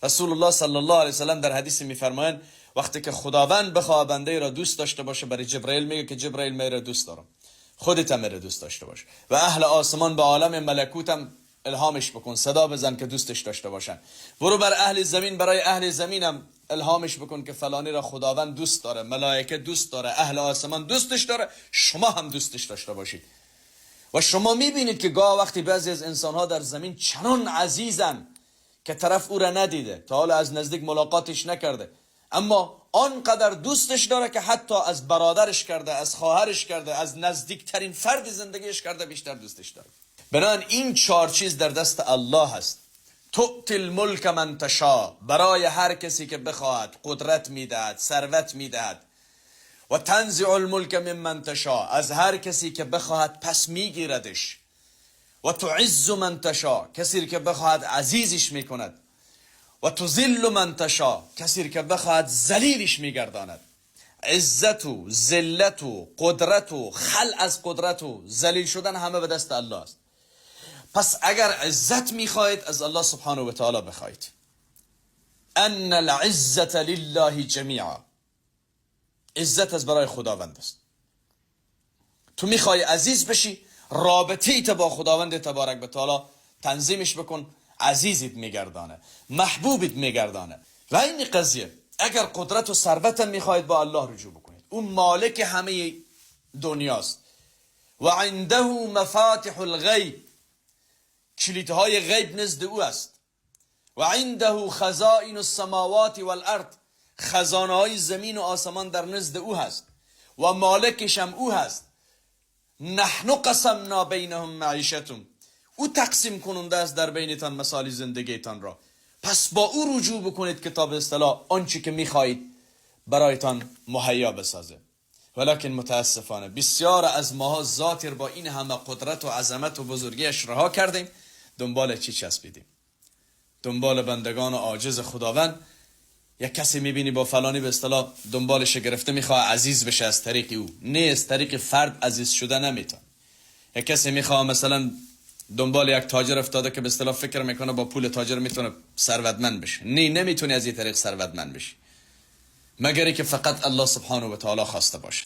رسول الله صلی الله علیه وسلم در حدیث میفرمایند وقتی که خداوند بخواد بنده را دوست داشته باشه، برای جبرئیل میگه که جبرئیل میره دوست دارم، خودت هم میره دوست داشته باش، و اهل آسمان به عالم ملکوت هم الهامش بکن، صدا بزن که دوستش داشته باشن. برو بر اهل زمین، برای اهل زمین هم الهامش بکن که فلانی را خداوند دوست داره، ملائکه دوست داره، اهل آسمان دوستش داره، شما هم دوستش داشته باشید. و شما میبینید که گاه وقتی بعضی از انسانها در زمین چنان عزیزن که طرف او را ندیده، تا حالا از نزدیک ملاقاتش نکرده، اما آنقدر دوستش داره که حتی از برادرش کرده، از خواهرش کرده، از نزدیکترین فرد زندگیش کرده بیشتر دوستش داره. بنابراین این 4 چیز در دست الله هست. تؤتی الملک من تشاء، برای هر کسی که بخواهد قدرت میدهد، ثروت میدهد. و تنزع الملک ممن تشاء، از هر کسی که بخواهد پس میگیردش. و تعز من تشاء، کسی که بخواهد عزیزش میکند. و تذل من تشاء، کسی که بخواهد ذلیلش میگرداند. عزت و ذلت و قدرت و خلع از قدرت و ذلیل شدن همه به دست الله است. پس اگر عزت میخواهید از الله سبحانه و تعالی بخواهید. ان العزت لله جمیعا، عزت از برای خداوند است. تو میخوای عزیز بشی، رابطه ایت با خداوند تبارک و تعالی تنظیمش بکن، عزیزت میگردانه، محبوبت میگردانه. و این قضیه اگر قدرت و ثروت میخواهید با الله رجوع بکنید، اون مالک همه دنیاست. و عنده مفاتح الغیب، کلیدهای غیب نزد او است. و عنده خزائن السماوات والارض، خزانه های زمین و آسمان در نزد او هست و مالکش هم او هست. نحن قسمنا بینهم معیشتهم، او تقسیم کننده است در بینتان مسائل زندگیتان را. پس با او رجوع بکنید که تا به اصطلاح آنچه که میخواهید برایتان مهیا بسازه. ولکن متاسفانه بسیار از ماها ذاتی با این همه قدرت و عظمت و بزرگیش رها کردیم، دنبال چی چسبیدیم؟ دنبال بندگان عاجز خداوند. یک کسی میبینی با فلانی به اصطلاح دنبالش گرفته، میخواه عزیز بشه از طریق او، نه از طریق فرد عزیز شده نمیتون. یک کسی میخواه مثلا دنبال یک تاجر افتاده که به اصطلاح فکر میکنه با پول تاجر میتونه ثروتمند بشه، نه نمیتونی از این طریق ثروتمند بشی، مگر که فقط الله سبحانه و تعالی خواسته باشه.